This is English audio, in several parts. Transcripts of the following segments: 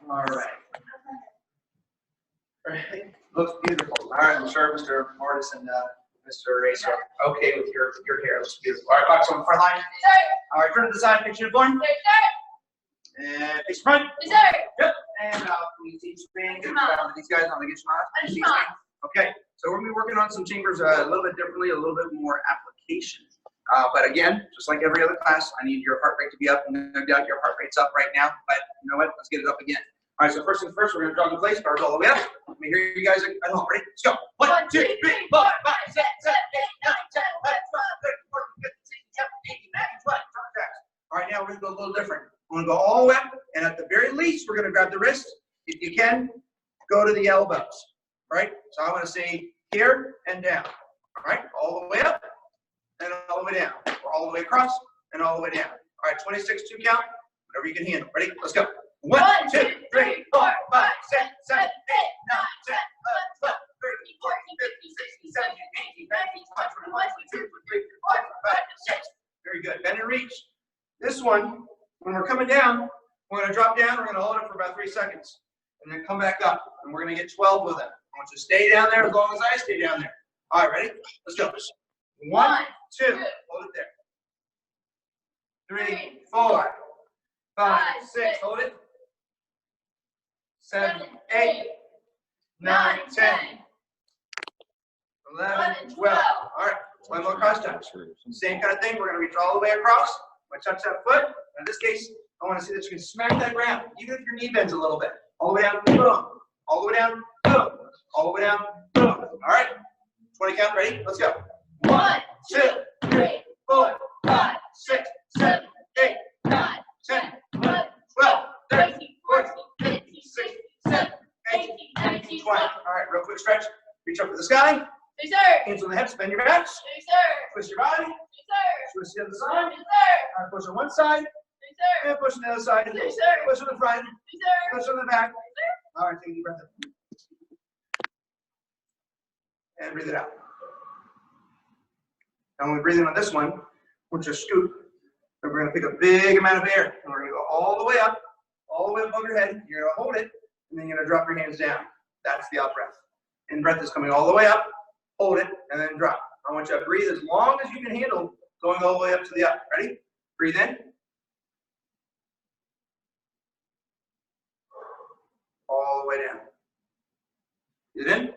All right. All right. Looks beautiful. All right, I'm sure Mr. Mortis and Mr. Race are okay with your hair. Looks beautiful. All right, box on the front line. All right, turn to the side, picture your form. And face front. Yep. And please each thing. These guys on the get shot. Okay, so we're gonna be working on some chambers a little bit differently, a little bit more application. But again, just like every other class, I need your heart rate to be up. No doubt your heart rate's up right now, but you know what? Let's get it up again. All right, so first things first, we're gonna jog in place, bars all the way up. Let me hear you guys at home. Ready? Let's go. 1, 2, 3, 4, 5, 6, 7, 8, 9, 10, 11, 12, 13, 14, 15, 16, 17, 18, 19, 20. All right, now we're gonna go a little different. We're gonna go all the way up, and at the very least, we're gonna grab the wrist. If you can, go to the elbows. Right? So I want to say here and down. All right, all the way up and all the way down. Or all the way across and all the way down. All right, 26, 2 count, whatever you can handle. Ready? Let's go. 1, 2, 3, 4, 5, 6, 7, 8, 9, 10, 11, 12, 13, 14, 15, 16, 17, 18, 19, 20, 21, 22, 23, 24, 25, 26. Very good. Bend and reach. This one, when we're coming down, we're going to drop down. We're going to hold it for about 3 seconds. And then come back up. And we're going to get 12 with it. I want you to stay down there as long as I stay down there. All right, ready? Let's go. 1, 2, hold it there. 3, 4, 5, 6, hold it. 7, 8, 9, 10, 11, 12. All right, one more cross touch. Same kind of thing. We're going to reach all the way across. I'm going to touch that foot. In this case, I want to see that you can smack that ground, even if your knee bends a little bit. All the way down, boom. All the way down, boom. All the way down, boom. All right, 20 count, ready? Let's go. 1, 2, 3, 4, 5, 6, 7, 8, 9, 10, 11, 12, 13, 14, 15, 16, 17, 18, 19, 20. All right, real quick stretch. Reach up to the sky. Yes, sir. Hands on the hips, bend your backs. Yes, sir. Twist your body. Yes, sir. Twist the other side. Yes, sir. All right, push on one side. Yes, sir. And push on the other side. Yes, sir. Push on the front. Yes, sir. Push on the back. Yes, sir. All right, take a deep breath in. And breathe it out. Now when we breathe in on this one, we'll just scoop. And we're going to pick a big amount of air. And we're going to go all the way up, all the way above your head. You're going to hold it, and then you're going to drop your hands down. That's the out breath. In breath is coming all the way up, hold it, and then drop. I want you to breathe as long as you can handle going all the way up to the up. Ready? Breathe in. All the way down. Breathe in.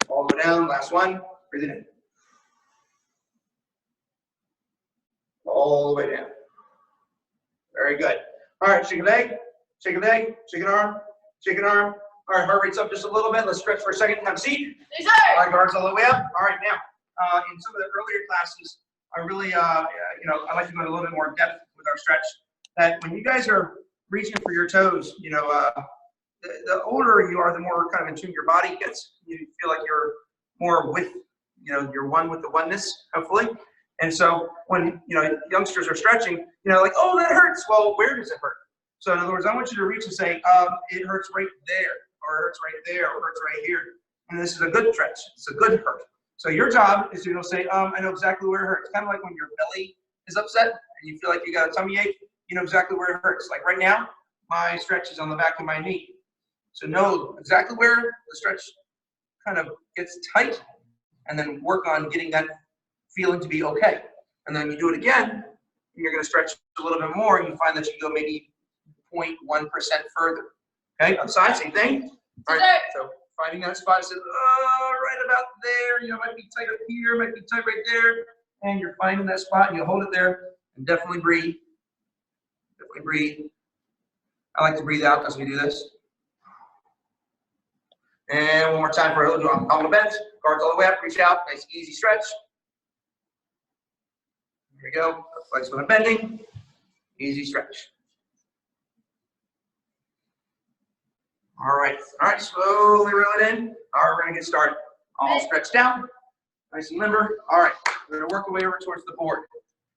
All the way down. Last one. Breathe it in. All the way down. Very good. All right, shake a leg, shake a leg, shake an arm, shake an arm. All right, heart rate's up just a little bit. Let's stretch for a second. Have a seat. Yes, sir. All right, guards all the way up. All right, now, in some of the earlier classes, I really, I like to go into a little bit more depth with our stretch. That when you guys are reaching for your toes, the older you are, the more kind of in tune your body gets. You feel like you're more with, you're one with the oneness, hopefully. And so when, youngsters are stretching, like, oh, that hurts. Well, where does it hurt? So in other words, I want you to reach and say, it hurts right there, or it hurts right there, or it hurts right here. And this is a good stretch. It's a good hurt. So your job is to say, I know exactly where it hurts. Kind of like when your belly is upset and you feel like you got a tummy ache, you know exactly where it hurts. Like right now, my stretch is on the back of my knee. So know exactly where the stretch kind of gets tight, and then work on getting that feeling to be okay. And then you do it again, and you're going to stretch a little bit more, and you find that you go maybe 0.1% further. Okay, on the side, same thing. All right, so finding that spot, says, right about there, might be tight up here, might be tight right there, and you're finding that spot, and you hold it there, and definitely breathe. Definitely breathe. I like to breathe out as we do this. And one more time for a little on the bends. Guards all the way up, reach out, nice easy stretch. Here we go. Legs when I'm bending. Easy stretch. All right, slowly reel it in. All right, we're gonna get started. All stretched out, nice and limber. All right, we're gonna work our way over towards the board.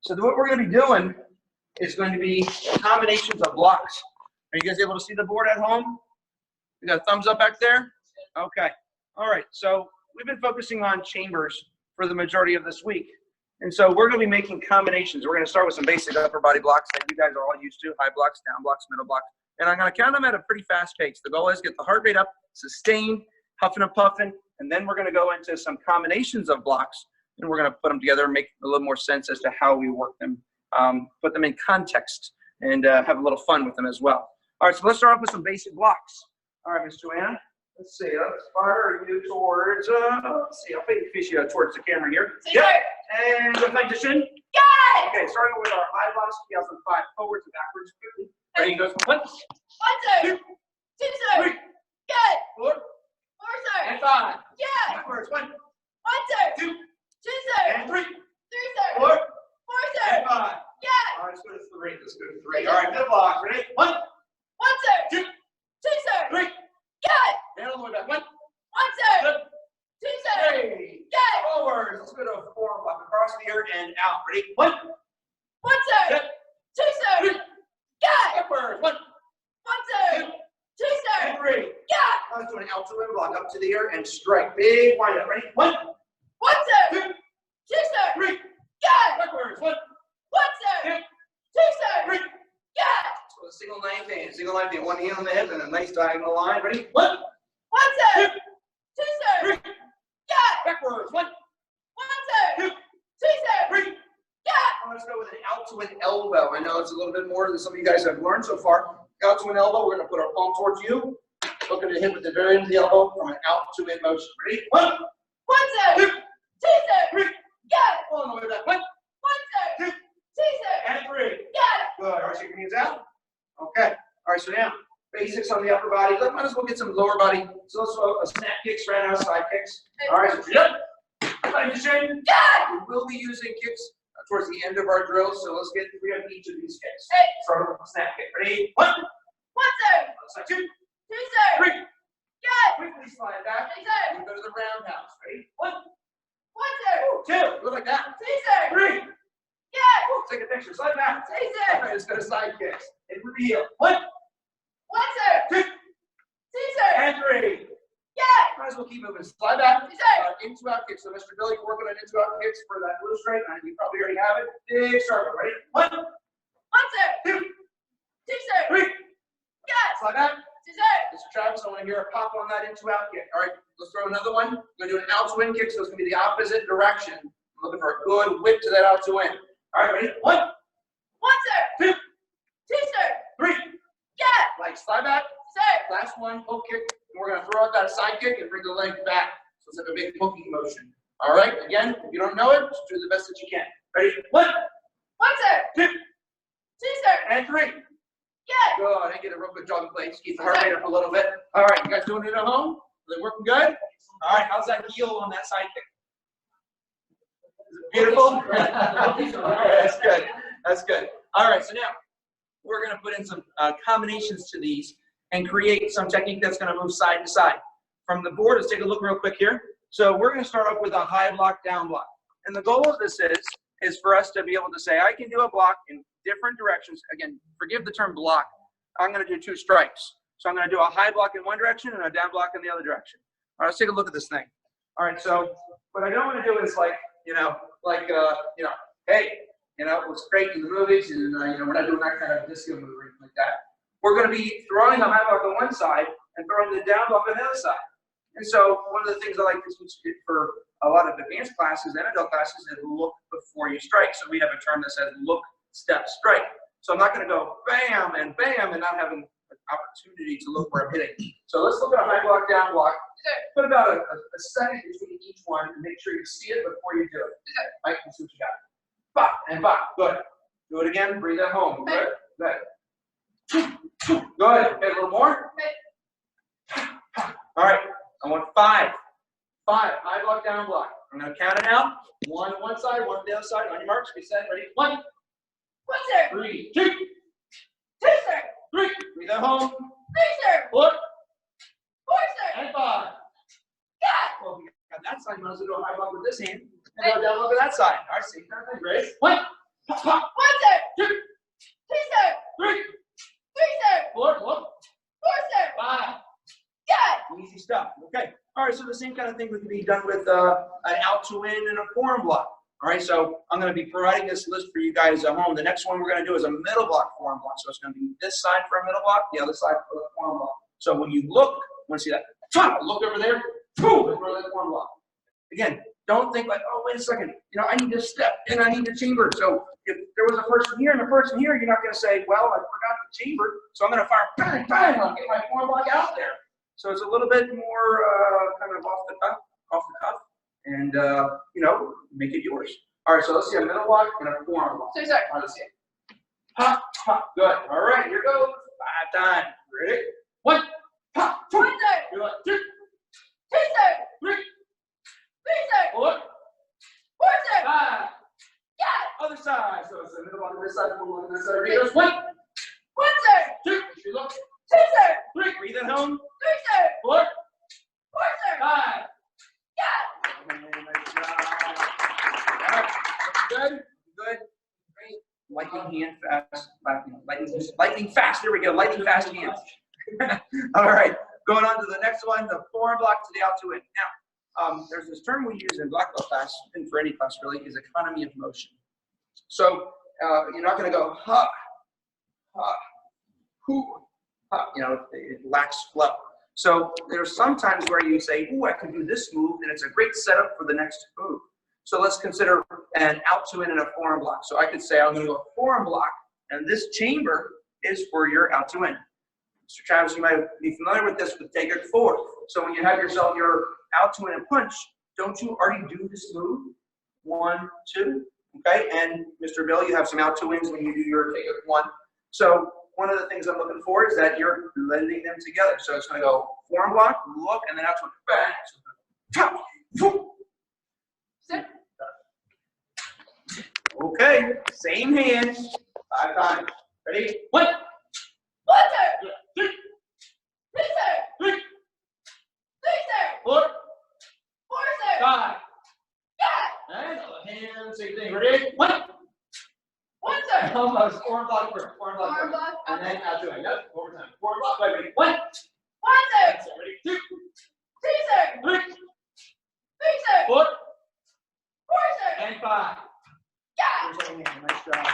So what we're gonna be doing is going to be combinations of blocks. Are you guys able to see the board at home? You got a thumbs up back there? Okay. All right. So we've been focusing on chambers for the majority of this week. And so we're going to be making combinations. We're going to start with some basic upper body blocks that you guys are all used to, high blocks, down blocks, middle blocks. And I'm going to count them at a pretty fast pace. The goal is get the heart rate up, sustain, huffing and puffing, and then we're going to go into some combinations of blocks, and we're going to put them together and make a little more sense as to how we work them, put them in context, and have a little fun with them as well. All right, so let's start off with some basic blocks. All right, Miss Joanna, let's see. Let's fire you towards, let's see, I'll face you towards the camera here. Yep. And go back to shin. Got it. Okay, starting with our high blocks, we have some 5 forwards and backwards. Ready, goes 1, 1, sir. 2, sir. 3, Got it. 4, 4, sir. and 5. Yeah. Backwards, 1, 1, sir. 2, 2, sir. and 3, 3, sir. 4, 4, sir. and 5. Yeah. All right, let's go to 3. Let's go to 3. All right, middle block. Ready? 1, 1, sir. 2, 2, sir. 3. Got it. And all the way back. 1, 1, sir. 2, sir. 3. Got it. Forward. Let's go to a forward block across the ear and out. Ready? 1, 1, sir. 2, sir. 3. Got it. Backwards. 1, 1, sir. 2, sir. and 3. Got it. Now let's do an out to in block up to the ear and strike. Big wind up. Ready? 1, 1, sir. 2, 2, sir. 3. Got it. Backwards. 1, 1, sir. 2, 2, sir. 3. Got it. So a single knife hand. Single knife hand. One hand on the hip and a nice diagonal line. Ready? 1, 1, sir. 2, 2, sir. 3. Got it. Backwards. 1, 1, sir. 2, 2, sir. 3. Got it. Now let's go with an out to an elbow. I know it's a little bit more than some of you guys have learned so far. Out to an elbow. We're going to put our palm towards you. Look at the hip at the very end of the elbow from an out to in motion. Ready? 1, 1, sir. 2, 2, sir. 3. Got it. All the way back. 1, 1, sir. 2, 2, sir. and 3. Got it. Good. All right, shake your hands out. Okay. All right, so now, basics on the upper body. Might as well get some lower body. So let's go snap kicks right now, side kicks. All right, so yep. Side to shin. Got it. We will be using kicks towards the end of our drill, so let's get 3 of each of these kicks. Hey. Start with a snap kick. Ready? 1, 1, sir. side 2, 2, sir. 3. Got it. Quickly slide back. 3, sir. We go to the roundhouse. Ready? 1, 1, sir. 2. Go like that. 2, sir. 3. Got it. Take a picture. Slide back. 3, All sir. right, let's go to side kicks. Hit with the heel. 1, 1, sir. 2, 2, sir. and 3. Got Might as well keep moving. Slide back. 3, sir. Into out kicks. So Mr. Billy, you're working on into out kicks for that blue stripe. And you probably already have it. Big circle. Ready? 1, 1, sir. 2, 2, sir. 3. Got it. Slide back. 2, sir. Mr. Travis, I want to hear a pop on that into out kick. All right, let's throw another one. We're going to do an out to in kick, so it's going to be the opposite direction. I'm looking for a good whip to that out to in. All right, ready? 1, 1, sir. 2, 2, sir. 3. Got it. Like slide back. Sir. Last one, hook kick. And we're going to throw out that side kick and bring the leg back. So it's like a big hooking motion. All right, again, if you don't know it, just do the best that you can. Ready? 1, 1, sir. 2, 2, sir. and 3. Got it. Good. I get a real good jogging plate. Just keep the heart rate up a little bit. All right, you guys doing it at home? Are they working good? All right, how's that heel on that side kick? Is it beautiful? All right, that's good. That's good. All right, so now we're going to put in some combinations to these and create some technique that's going to move side to side. From the board, let's take a look real quick here. So we're going to start off with a high block, down block. And the goal of this is for us to be able to say, I can do a block in different directions. Again, forgive the term block. I'm going to do 2 strikes. So I'm going to do a high block in one direction and a down block in the other direction. All right, let's take a look at this thing. All right, so what I don't want to do is hey, what's great in the movies, and we're not doing that kind of disco move or anything like that. We're going to be throwing the high block on one side and throwing the down block on the other side. And so one of the things I like to teach for a lot of advanced classes and adult classes is look before you strike. So we have a term that says look, step, strike. So I'm not going to go bam and not having an opportunity to look where I'm hitting. So let's look at a high block, down block. Put about a second between each one and make sure you see it before you do it. Mike, let's see what you got. Bop and bop. Good. Do it again. Breathe at home. Good. Good. Good. Okay, a little more. All right. I want 5. 5. High block, down block. I'm going to count it out. 1 on one side, 1 on the other side. On your marks. Get set. Ready? 1. 1, sir. 3. 2. 2, sir. 3. Breathe at home. 3, sir. 4. 4, sir. And 5. Got Well, we got that side. Might as well do a high block with this hand. And go down look at that side. All right, see. Ready? 1. Pop, pop. 1, sir. 2. 2, sir. 3. 3, sir. 4. 4. 4, sir. 5. Got Easy stuff. Okay. All right. So the same kind of thing would be done with an out to in and a form block. All right, so I'm going to be providing this list for you guys at home. The next one we're going to do is a middle block forearm block. So it's going to be this side for a middle block, the other side for the forearm block. So when you look, want to see that? Look over there. For that forearm block. Again, don't think like, oh, wait a second. You know, I need to step and I need to chamber. So if there was a person here and a person here, you're not going to say, well, I forgot the chamber, so I'm going to fire bang, bang, I'll get my forearm block out there. So it's a little bit more kind of off the cuff, and you know, make it yours. All right, so let's see a middle block and a forearm block. Sorry. All right, let's see it. Pop, pop, good. All right, here goes. 5 times. Ready? 1, pop, 2, 1, sir. 2, 2, sir. 3, 3, sir. 4, 4, sir. 5. Yeah. Other side. So it's the middle block on this side, middle block on this side. Ready? Goes 1, 1, sir. 2. You look. 2, sir. 3. Breathe at home. 3, sir. 4, 4, sir. 5. Yeah. Nice job. All right. Good. Good. Great. Lightning hand fast. Lightning fast. There we go. Lightning fast hands. All right. Going on to the next one, the forearm block to the out to in. Now, there's this term we use in black belt class, and for any class really, is economy of motion. So you're not going to go ha, ha, hoo, ha. You know, it lacks flow. So there's some times where you say, ooh, I can do this move, and it's a great setup for the next move. So let's consider an out to in and a forearm block. So I could say I'm going to go forearm block, and this chamber is for your out to in. Mr. Travis, you might be familiar with this with take it forward. So when you have yourself your out to in and punch, don't you already do this move? 1, 2, okay? And Mr. Bill, you have some out to ins when you do your take it 1. So one of the things I'm looking for is that you're blending them together. So it's going to go forearm block, look, and then out to in, bang. So Sit. okay, same hand, 5 times. Ready? 1, 1, sir. 2, 3, sir. 3, 3, sir. 4, 4, sir. 5. Yeah. And other hand, same thing. Ready? 1. 1, sir. Almost. Forearm block first. Forearm block Forearm first. block. And then out to it. Yep. Over time. Forearm block. Ready? 1. 1, sir. That's it. Ready? 2, 3, sir. 3, 3, sir. 4, 4, sir. and 5. Yeah. Nice job.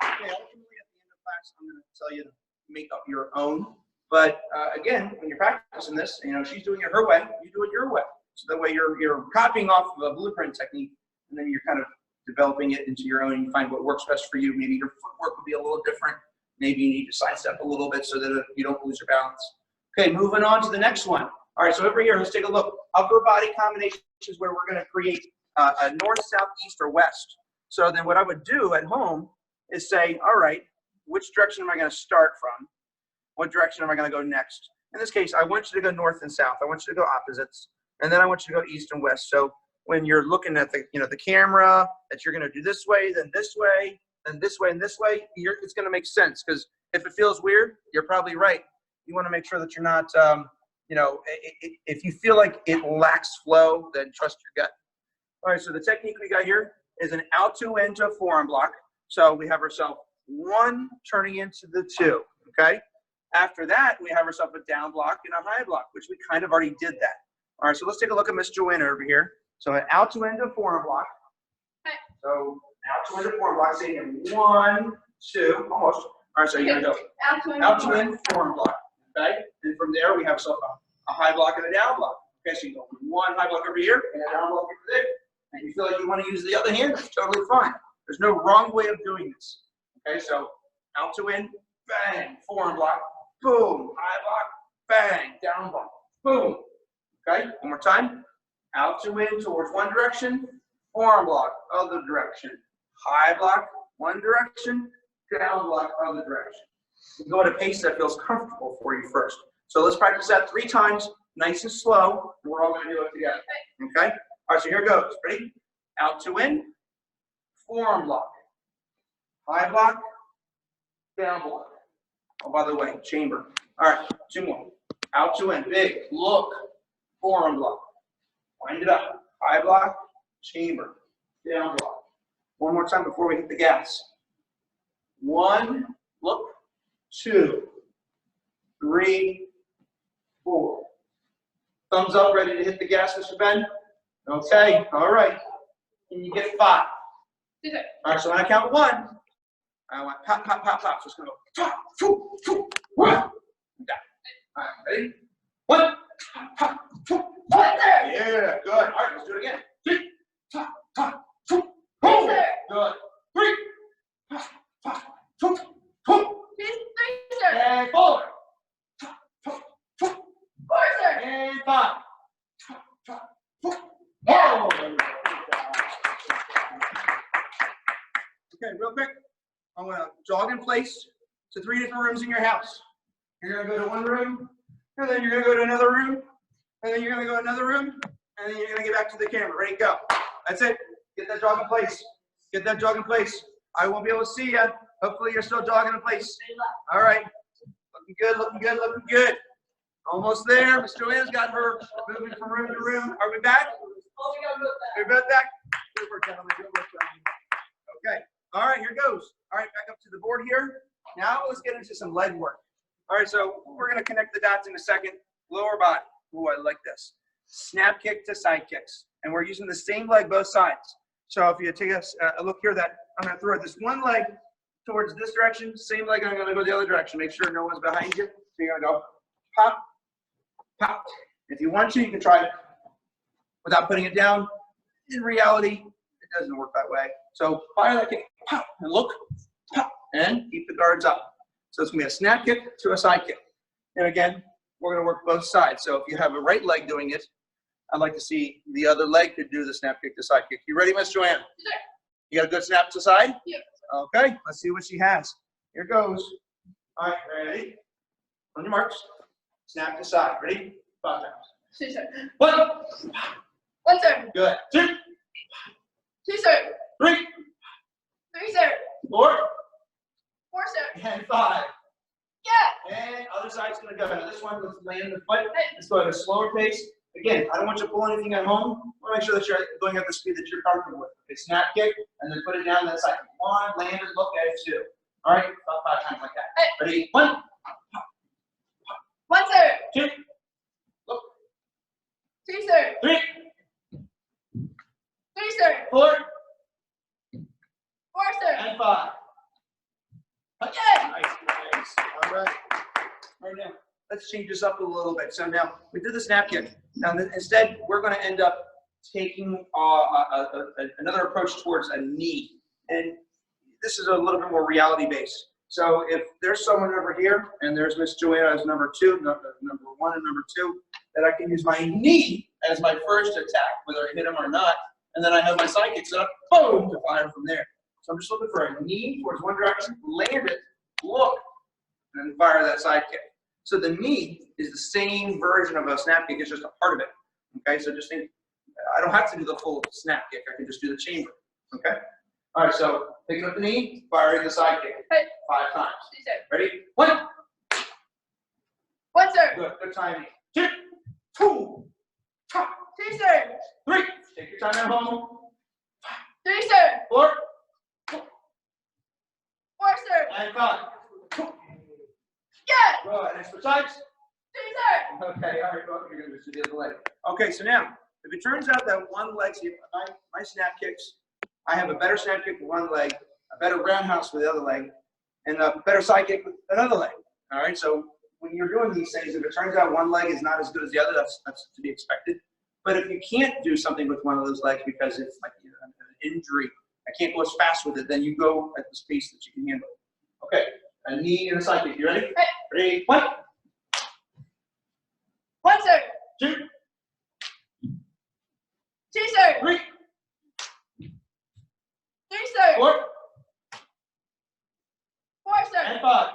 Okay, ultimately at the end of class, I'm going to tell you to make up your own. But again, when you're practicing this, you know, she's doing it her way, you do it your way. So that way you're copying off of a blueprint technique, and then you're kind of developing it into your own, and you find what works best for you. Maybe your footwork will be a little different. Maybe you need to sidestep a little bit so that you don't lose your balance. Okay, moving on to the next one. All right, so over here, let's take a look. Upper body combinations is where we're going to create a north, south, east, or west. So then what I would do at home is say, all right, which direction am I going to start from? What direction am I going to go next? In this case, I want you to go north and south. I want you to go opposites. And then I want you to go east and west. So when you're looking at the, the camera, that you're going to do this way, then this way, then this way, and this way, it's going to make sense. Because if it feels weird, you're probably right. You want to make sure that you're not, if you feel like it lacks flow, then trust your gut. All right, so the technique we got here is an out to in to forearm block. So we have ourselves 1 turning into the 2, okay? After that, we have ourselves a down block and a high block, which we kind of already did that. All right, so let's take a look at Miss Joanna over here. So an out to in to forearm block. Okay. So out to in to forearm block, saying 1, 2, almost. All right, so you're gonna go out to in forearm block, okay? And from there, we have ourselves a high block and a down block. Okay, so you go 1 high block over here and a down block over there. And you feel like you want to use the other hand, that's totally fine. There's no wrong way of doing this. Okay, so out to in, bang, forearm block, boom, high block, bang, down block, boom. Okay, one more time. Out to in towards one direction, forearm block, other direction. High block, one direction, down block, other direction. You go at a pace that feels comfortable for you first. So let's practice that 3 times, nice and slow, and we're all going to do it together. Okay? All right, so here goes. Ready? Out to in, forearm block, high block, down block. Oh, by the way, chamber. All right, 2 more. Out to in, big, look, forearm block. Wind it up. High block, chamber, down block. One more time before we hit the gas. 1, look, 2, 3, 4. Thumbs up, ready to hit the gas, Mr. Ben? Okay, all right. And you get 5. Two, sir. All right, so when I count 1, I want pop, pop, pop, pop. So it's going to go pop, choo, choo, 1. Down. All right, ready? 1, pop, pop, choo, choo. One, sir. Yeah, good. All right, let's do it again. 3, pop, pop, choo, Three, choo. sir. Good. 3, pop, pop, choo, choo. Three, sir. And 4. Pop, pop, choo. 4, sir. And 5. Pop, pop, choo. Yeah. Oh, there we go. Okay, real quick, I'm going to jog in place to 3 different rooms in your house. You're going to go to one room, and then you're going to go to another room, and then you're going to go to another room, and then you're going to get back to the camera. Ready, go. That's it. Get that jog in place. Get that jog in place. I won't be able to see you. Hopefully you're still jogging in place. All right. Looking good, looking good, looking good. Almost there. Miss Joanne's got her moving from room to room. Are we back? We're both back? Good work, gentlemen. Good work, gentlemen. Okay. All right, here goes. All right, back up to the board here. Now let's get into some leg work. All right, so we're going to connect the dots in a second. Lower body. Ooh, I like this. Snap kick to side kicks. And we're using the same leg both sides. So if you take a look here, that I'm going to throw this one leg towards this direction, same leg, I'm going to go the other direction. Make sure no one's behind you. So you're going to go pop, pop. If you want to, you can try it without putting it down. In reality, it doesn't work that way. So fire that kick, pop, and look, pop, and keep the guards up. So it's going to be a snap kick to a side kick. And again, we're going to work both sides. So if you have a right leg doing it, I'd like to see the other leg could do the snap kick to side kick. You ready, Miss Joanne? Sure. You got a good snap to side? Yep. Okay, let's see what she has. Here goes. All right, ready? On your marks. Snap to side. Ready? 5 times. Two, sir. 1. 1, sir. Good. 2. 2, sir. 3. 3, sir. 4. 4, sir. And 5. Yeah. And other side's going to go. Now this one, let's land the foot. Let's go at a slower pace. Again, I don't want you to pull anything at home. I want to make sure that you're going at the speed that you're comfortable with. Okay, snap kick, and then put it down that side. 1, land it, look at it, 2. All right, about 5 times like that. Ready? 1. 1, sir. 2. Look. 2, sir. 3. 3, sir. 4. 4, sir. And 5. Yeah. Nice. All right. Right now, let's change this up a little bit. So now we did the snap kick. Now instead, we're going to end up taking another approach towards a knee. And this is a little bit more reality based. So if there's someone over here, and there's Miss Joanna as number 2, number 1 and number 2, that I can use my knee as my first attack, whether I hit him or not. And then I have my side kick set up, boom, to fire from there. So I'm just looking for a knee towards one direction, land it, look, and then fire that side kick. So the knee is the same version of a snap kick, it's just a part of it. Okay, so just think, I don't have to do the full snap kick, I can just do the chamber. Okay? All right, so picking up the knee, firing the side kick. 5 times. 2, sir. Ready? 1. 1, sir. Good timing. 2. 2. 2, sir. 3. Take your time at home. 3, sir. 4. 4, sir. And 5. Yeah. Good. Extra times. 3, sir. Okay, all right, well, you're going to do the other leg. Okay, so now, if it turns out that one leg, see, my snap kicks, I have a better snap kick with one leg, a better roundhouse with the other leg, and a better side kick with another leg. All right, so when you're doing these things, if it turns out one leg is not as good as the other, that's to be expected. But if you can't do something with one of those legs because it's like an injury, I can't go as fast with it, then you go at the pace that you can handle. Okay, a knee and a side kick. You ready? Ready? 1. 1, sir. 2. 2, sir. 3. 3, sir. 4. 4, sir. And 5.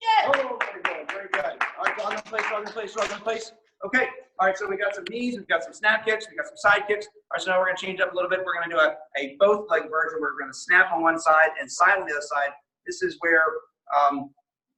Yeah. Oh, very good, very good. All right, jog in place, jog in place, jog in place. Okay, all right, so we got some knees, we've got some snap kicks, we've got some side kicks. All right, so now we're going to change up a little bit. We're going to do a both leg version. We're going to snap on one side and side on the other side. This is where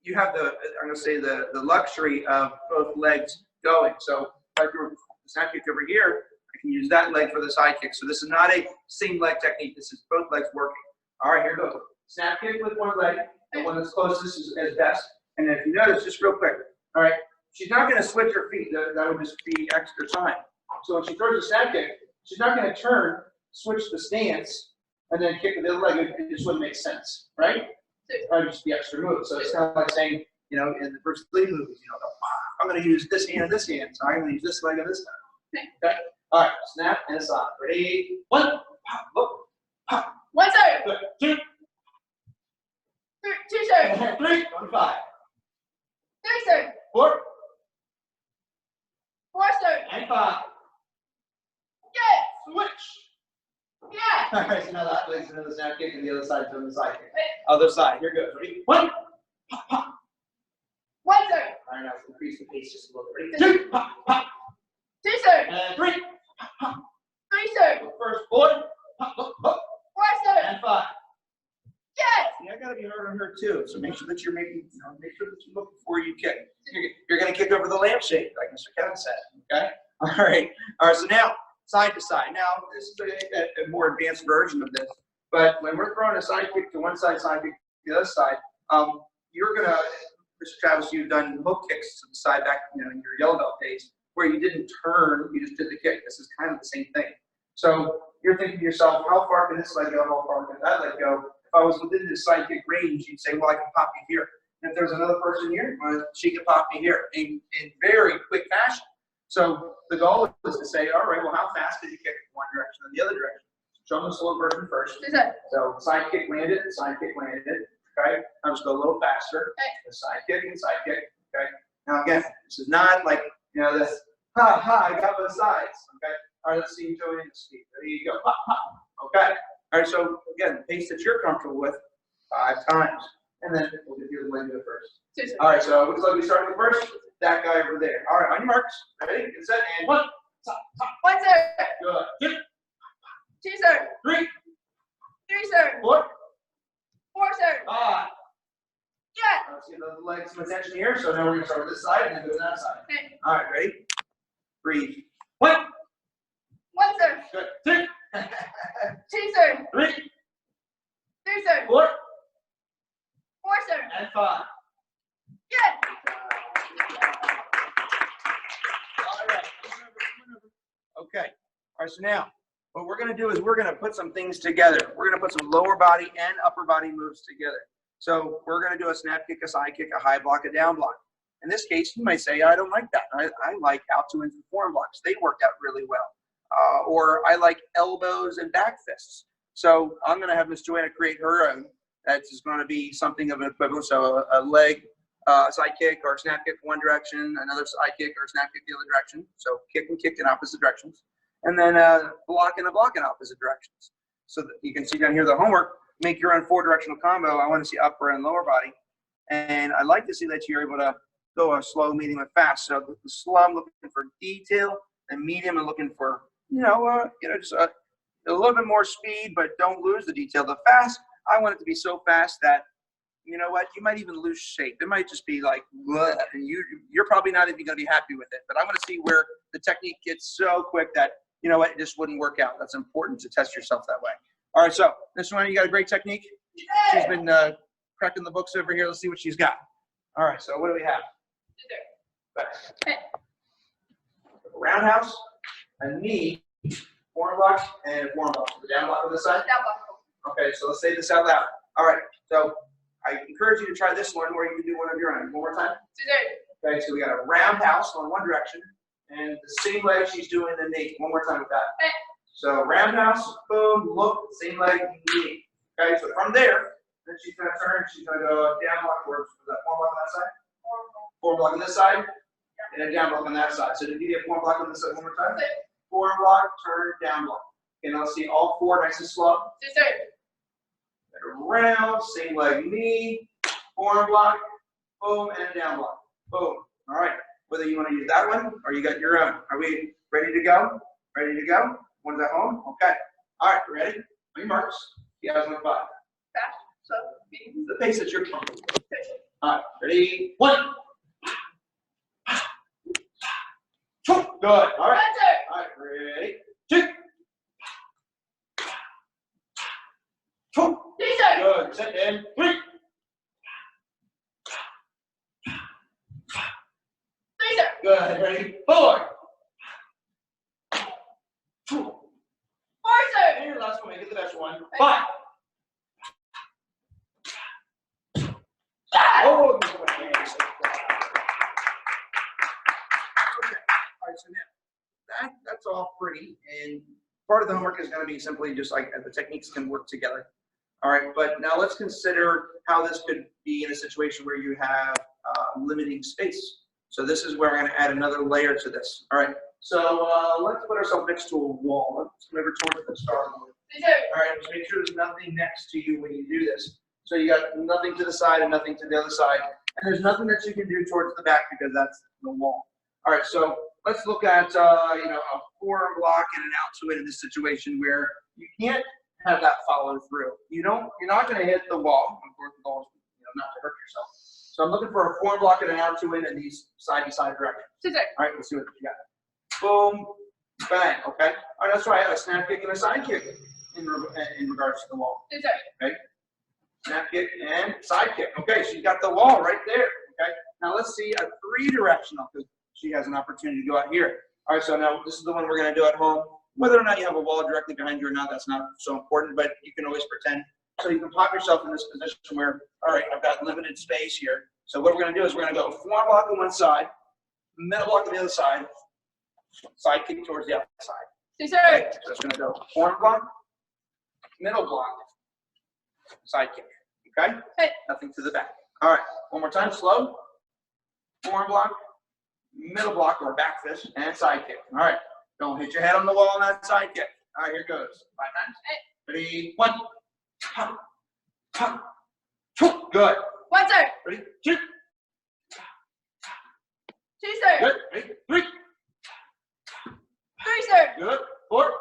you have the, I'm going to say, the luxury of both legs going. So if I do a snap kick over here, I can use that leg for the side kick. So this is not a same leg technique. This is both legs working. All right, here goes. Snap kick with one leg. The one that's closest is best. And if you notice, just real quick, all right, she's not going to switch her feet. That would just be extra time. So when she throws a snap kick, she's not going to turn, switch the stance, and then kick with the other leg. It just wouldn't make sense, right? Or just the extra move. So it's kind of like saying, you know, in the Bruce Lee movies, you know, I'm going to use this hand and this hand, so I'm going to use this leg and this leg. Okay. All right. Snap and aside. Ready? 1. Pop. Look. Pop. 1 serve. Good. 2. 2 serve. 3. 1, 5. 3 serve. 4. 4 serve. And 5. Good. Switch. Yeah. All right, so now that leg's another snap kick, and the other side's doing the side kick. Other side. Here goes. Ready? 1. Pop, pop. 1 serve. All right, now let's increase the pace just a little bit. Ready? 2. Pop, pop. 2 serve. And 3. Pop, pop. 3 serve. First 4. Pop, pop, pop. 4 serve. And 5. Yes. See, I gotta be hard on her too. So make sure that you're making, you know, make sure that you look before you kick. You're gonna kick over the lampshade, like Mr. Kevin said. Okay. All right. All right. So now side to side. Now this is a more advanced version of this. But when we're throwing a side kick to one side kick to the other side, you're gonna, Mr. Travis, you've done hook kicks to the side back, you know, in your yellow belt days, where you didn't turn, you just did the kick. This is kind of the same thing. So you're thinking to yourself, how far can this leg go? How far can that leg go? If I was within this side kick range, you'd say, well, I can pop you here. And if there's another person here, well, she can pop me here in very quick fashion. So the goal is to say, all right, well, how fast did you kick in one direction and the other direction? Show them the slow version first. So side kick landed, side kick landed. Okay. I'll just go a little faster. The side kick and side kick. Okay. Now again, this is not like, you know, this, ha ha, I got both sides. Okay. All right, let's see you doing the speed. There you go. Pop, pop. Okay. All right, so again, the pace that you're comfortable with, 5 times. And then we'll get the leg to it first. All right, so which leg we start with first? That guy over there. All right, on your marks. Ready? Get set, and 1. Top, top. 1 serve. Good. 2. 2 serve. 3. 3 serve. 4. 4 serve. 5. Yeah. Let's give the leg some attention here. So now we're going to start with this side and then go to that side. Okay. All right, ready? Breathe. 1. 1 serve. Good. 2. 2 serve. 3. 3 serve. 4. 4 serve. And 5. Good. All right. Okay. All right. So now, what we're going to do is we're going to put some things together. We're going to put some lower body and upper body moves together. So we're going to do a snap kick, a side kick, a high block, a down block. In this case, you might say, I don't like that. I like out to into form blocks. They work out really well. Or I like elbows and back fists. So I'm going to have Miss Joanna create her own. That's going to be something of an equivalent. So a leg side kick or snap kick one direction, another side kick or snap kick the other direction. So kick and kick in opposite directions. And then block and a block in opposite directions. So that you can see down here the homework, make your own 4-directional combo. I want to see upper and lower body. And I like to see that you're able to go a slow, medium, and fast. So the slow, I'm looking for detail, and medium, I'm looking for, just a little bit more speed, but don't lose the detail. The fast, I want it to be so fast that, you know what, you might even lose shape. It might just be like, bleh, and you're probably not even going to be happy with it. But I want to see where the technique gets so quick that, you know what, it just wouldn't work out. That's important to test yourself that way. All right, so this one, you got a great technique. She's been cracking the books over here. Let's see what she's got. All right, so what do we have? Roundhouse, a knee, form block, and form block. The down block on this side? Down block. Okay, so let's say this out loud. All right, so I encourage you to try this one, or you can do one of your own. One more time. Okay, so we got a roundhouse on one direction, and the same leg she's doing the knee. One more time with that. So roundhouse, boom, look, same leg, knee. Okay, so from there, then she's going to turn, she's going to go down block towards that form block on that side. Form block on this side, and a down block on that side. So did you get form block on this side one more time? Form block, turn, down block. Okay, now let's see all 4 nice and slow. Around, same leg, knee, form block, boom, and down block. Boom. All right. Whether you want to use that one or you got your own. Are we ready to go? Ready to go? One's at home? Okay. All right, ready? On your marks. You guys on 5. Fast, slow, medium. The pace that you're comfortable with. All right, ready? 1. Good. All right. All right, ready? 2. 2. Good. Set in. 3. 3 serve. Good. Ready? 4. Last one. 5. Oh, okay. All right, so now that's all pretty, and part of the homework is going to be simply just like the techniques can work together. All right, but now let's consider how this could be in a situation where you have limiting space. So this is where I'm going to add another layer to this. All right, so let's put ourselves next to a wall. Let's move towards the start. All right, just make sure there's nothing next to you when you do this. So you got nothing to the side and nothing to the other side, and there's nothing that you can do towards the back because that's the wall. All right, so let's look at you know, a form block and an out to in this situation where you can't have that follow through. You're not going to hit the wall. Of course, the goal is, you know, not to hurt yourself. So I'm looking for a form block and an out to in these side to side directions. All right, let's see what you got. Boom, bang. Okay. All right, that's right. A snap kick and a side kick in regards to the wall. Okay. Snap kick and side kick. Okay, so you got the wall right there. Okay. Now let's see a 3-directional because she has an opportunity to go out here. All right, so now this is the one we're going to do at home. Whether or not you have a wall directly behind you or not, that's not so important, but you can always pretend. So you can pop yourself in this position where, all right, I've got limited space here. So what we're going to do is we're going to go form block on one side, middle block on the other side, side kick towards the outside. Okay, so it's going to go form block, middle block, side kick. Okay? Nothing to the back. All right, one more time, slow. Form block, middle block or back fist, and side kick. All right. Don't hit your head on the wall on that side kick. All right, here goes. 5 times. Ready? 1. Ha. Ha. Good. 1, sir. Ready? 2. 2, sir. Good. Ready? 3. 3, sir. Good. 4.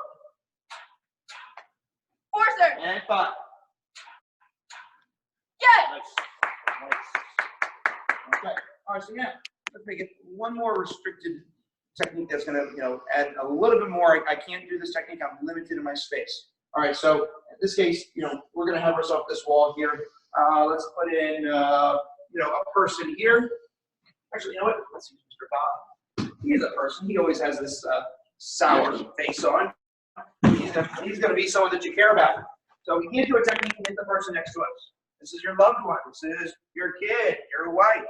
4, sir. And 5. Yeah. Nice. Nice. Okay. All right, so yeah, let's make it one more restricted technique that's going to, you know, add a little bit more. I can't do this technique. I'm limited in my space. All right, so in this case, you know, we're going to have ourselves this wall here. Let's put in, you know, a person here. Actually, you know what? Let's use Mr. Bob. He's a person. He always has this sour face on. He's going to be someone that you care about. So we can't do a technique and hit the person next to us. This is your loved one. This is your kid, your wife.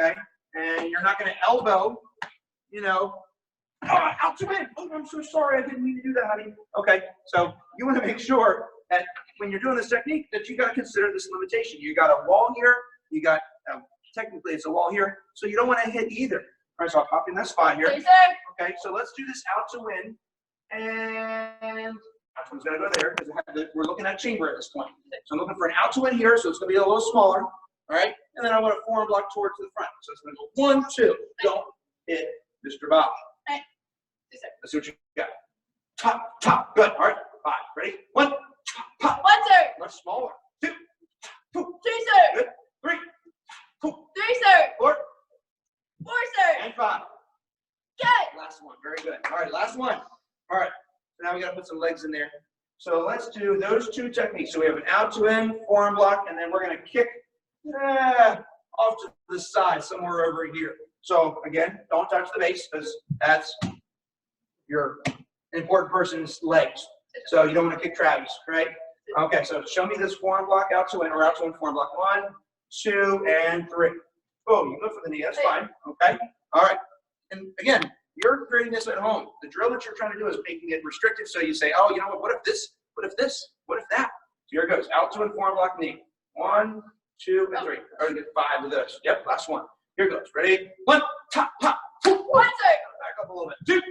Okay, and you're not going to elbow. You know, out to in. Oh, I'm so sorry. I didn't mean to do that, honey. Okay, so you want to make sure that when you're doing this technique that you got to consider this limitation. You got a wall here. You got, technically it's a wall here, so you don't want to hit either. All right, so I'll pop in that spot here. Okay, so let's do this out to win. And that one's going to go there because we're looking at chamber at this point. So I'm looking for an out to win here, so it's going to be a little smaller. All right, and then I want a form block towards the front. So it's going to go 1, 2. Don't hit Mr. Bob. Let's see what you got. Top, top. Good. All right. 5. Ready? 1. Pop. 1, sir. Much smaller. 2. 2. 2, sir. Good. 3. 2. 3, sir. 4. 4, sir. And 5. Good. Last one. Very good. All right. Last one. All right. So now we got to put some legs in there. So let's do those 2 techniques. So we have an out to in, form block, and then we're going to kick off to the side somewhere over here. So again, don't touch the base because that's your important person's legs. So you don't want to kick Travis, right? Okay, so show me this form block out to in or out to in form block. 1, 2, and 3. Boom, you go for the knee, that's fine. Okay, all right. And again, you're creating this at home. The drill that you're trying to do is making it restrictive. So you say, oh, you know what if this? What if this? What if that? So here it goes, out to in form block knee. 1, 2, and 3. I already get 5 of those. Yep, last one. Here goes. Ready? 1, top, pop. 2, 1, sir. Back up a little bit. 2,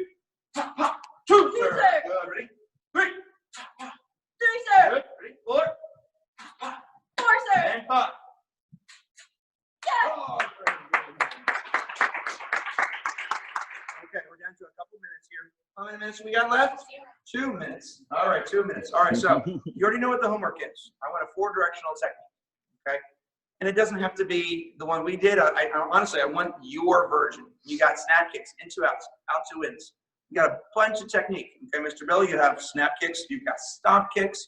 top, pop. 2, sir. sir. Good. Ready? 3, top, pop. 3, sir. Good. Ready? 4, top, pop. 4, sir. And 5. Yeah. Oh, very good. Okay, we're down to a couple minutes here. How many minutes we got left? 2 minutes. All right, 2 minutes. All right, so you already know what the homework is. I want a 4-directional technique. Okay. And it doesn't have to be the one we did. Honestly, I want your version. You got snap kicks, into outs, out to ins. You got a bunch of technique. Okay, Mr. Bill, you have snap kicks, you've got stomp kicks,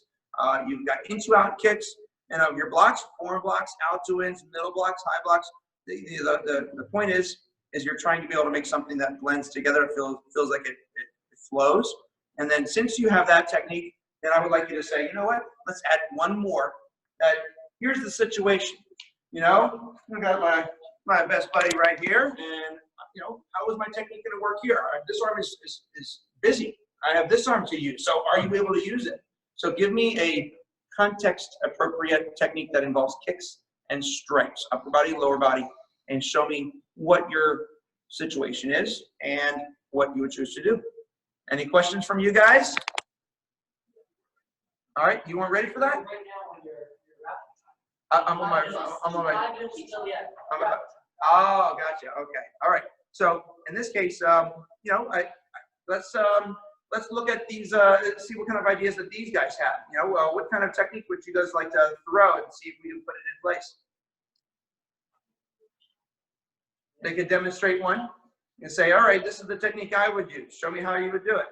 you've got into out kicks, and your blocks, form blocks, out to ins, middle blocks, high blocks. The point is you're trying to be able to make something that blends together. It feels like it flows. And then since you have that technique, then I would like you to say, you know what, let's add one more. That here's the situation. You know, I got my best buddy right here, and you know, how is my technique going to work here? This arm is busy. I have this arm to use. So are you able to use it? So give me a context-appropriate technique that involves kicks and strikes, upper body, lower body, and show me what your situation is and what you would choose to do. Any questions from you guys? All right, you weren't ready for that? I'm on my. Oh, gotcha. Okay. All right. So in this case, you know, let's look at these. See what kind of ideas that these guys have. You know, what kind of technique would you guys like to throw and see if we can put it in place? They could demonstrate one and say, all right, this is the technique I would use. Show me how you would do it.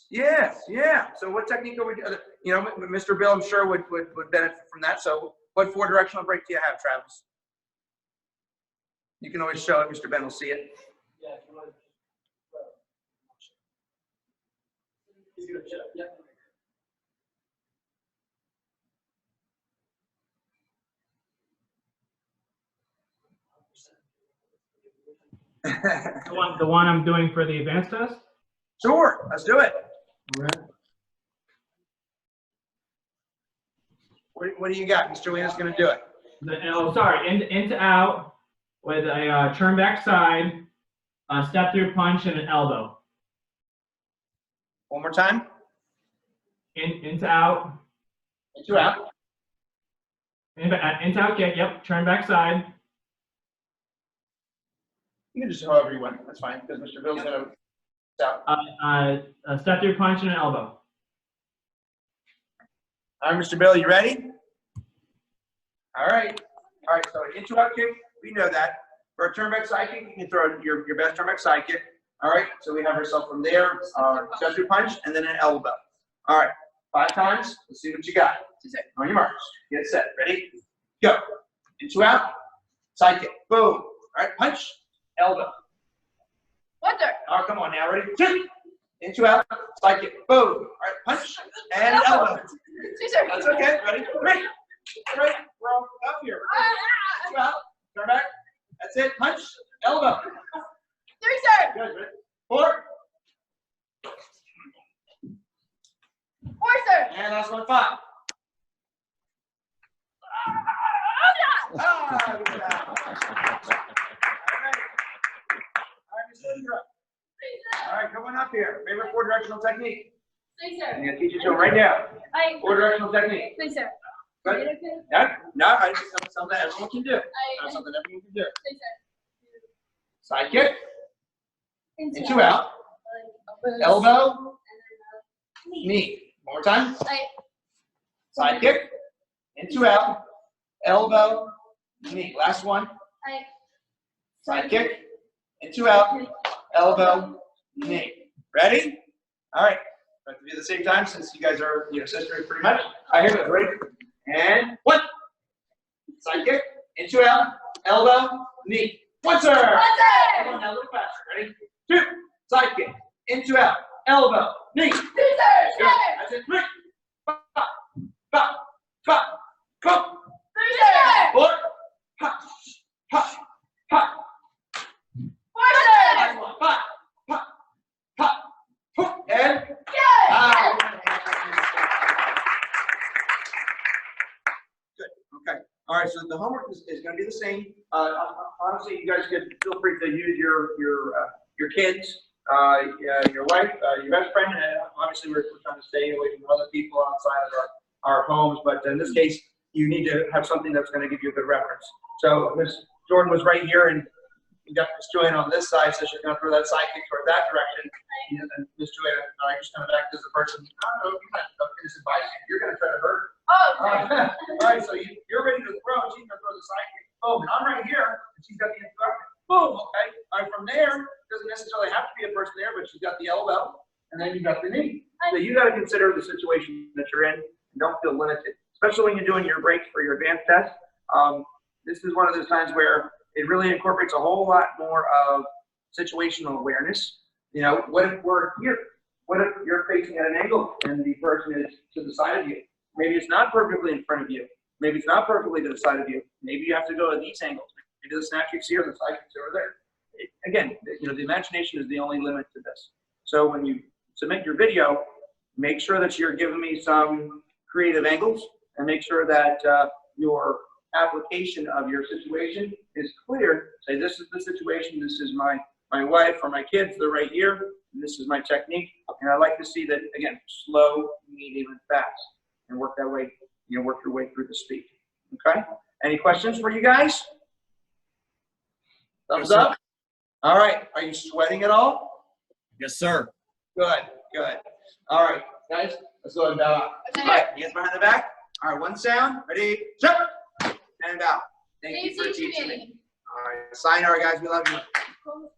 Yes, yeah. So what technique are we, you know, Mr. Bill, I'm sure would benefit from that. So what 4-directional break do you have, Travis? You can always show it. Mr. Ben will see it. Yeah, if you want to. Yeah. The one I'm doing for the advanced test? Sure, let's do it. Right. What do you got? Mr. Lena's going to do it. Oh, sorry, in to out with a turn back side, a step through punch, and an elbow. One more time. In to out. Into out. In to out kick, yep, turn back side. You can just however you want. That's fine, because Mr. Bill's going to out. A step through punch and an elbow. All right, Mr. Bill, you ready? All right. All right, so into out kick, we know that. For a turn back side kick, you can throw your best turn back side kick. All right, so we have ourselves from there, step through punch, and then an elbow. All right, 5 times. Let's see what you got. On your marks. Get set. Ready? Go. Into out. Side kick. Boom. All right, punch. Elbow. One third. All right, come on now. Ready? 2. Into out. Side kick. Boom. All right, punch. And elbow. That's okay. Ready? 3. Right. We're all up here. Into out. Turn back. That's it. Punch. Elbow. 3, sir. Good. Ready? 4. 4, sir. And last one, 5. Ah, good job. All right, come on up here. Favorite 4-directional technique? 3, sir. I'm going to teach it to him right now. 4-directional technique. 3, sir. Good. No, it's something everyone can do. That's something everyone can do. 3, sir. Side kick. Into out. Elbow. Knee. One more time. Side kick. Into out. Elbow. Knee. Last one. Side kick. Into out. Elbow. Knee. Ready? All right. We have to do it at the same time since you guys are, you know, sisters pretty much. All right, here we go. Ready? And 1. Side kick. Into out. Elbow. Knee. 1, sir. 1, sir. Come on now, a little faster. Ready? 2. Side kick. Into out. Elbow. Knee. 2, sir. Good. That's it. 3. 5. 5. 5. Go. 3, sir. 4. Ha. Ha. Ha. 4, sir. Last one. 5. Ha. Ha. Ha. And Good. Good. Okay. All right. So the homework is going to be the same. Honestly, you guys can feel free to use your kids, your wife, your best friend. And obviously, we're trying to stay away from other people outside of our homes. But in this case, you need to have something that's going to give you a good reference. So Miss Jordan was right here, and we got Miss Joanne on this side, so she's going to throw that side kick toward that direction. And Miss Joanne, just kind of act as a person. No, you're not innocent bystander. You're going to try to hurt her. Oh, All right, so you're ready to throw. She's going to throw the side kick. Boom, and I'm right here, and she's got the instructor. Boom, okay. All right, from there, doesn't necessarily have to be a person there, but she's got the elbow, and then you got the knee. So you got to consider the situation that you're in, and don't feel limited, especially when you're doing your breaks for your advanced test. This is one of those times where it really incorporates a whole lot more of situational awareness. You know, what if we're here? What if you're facing at an angle and the person is to the side of you? Maybe it's not perfectly in front of you. Maybe it's not perfectly to the side of you. Maybe you have to go at these angles. Maybe the snap kick's here, the side kick's over there. Again, you know, the imagination is the only limit to this. So when you submit your video, make sure that you're giving me some creative angles and make sure that your application of your situation is clear. Say, this is the situation, this is my wife or my kids, they're right here, and this is my technique. And I like to see that, again, slow, medium, and fast, and work that way, you know, work your way through the speed. Okay? Any questions for you guys? Thumbs up? All right, are you sweating at all? Yes, sir. Good, good. All right, guys, let's go and bow out. All right, hands behind the back. All right, one sound, ready, jump, and bow. Thank you for teaching me. All right, sayonara, guys, we love you.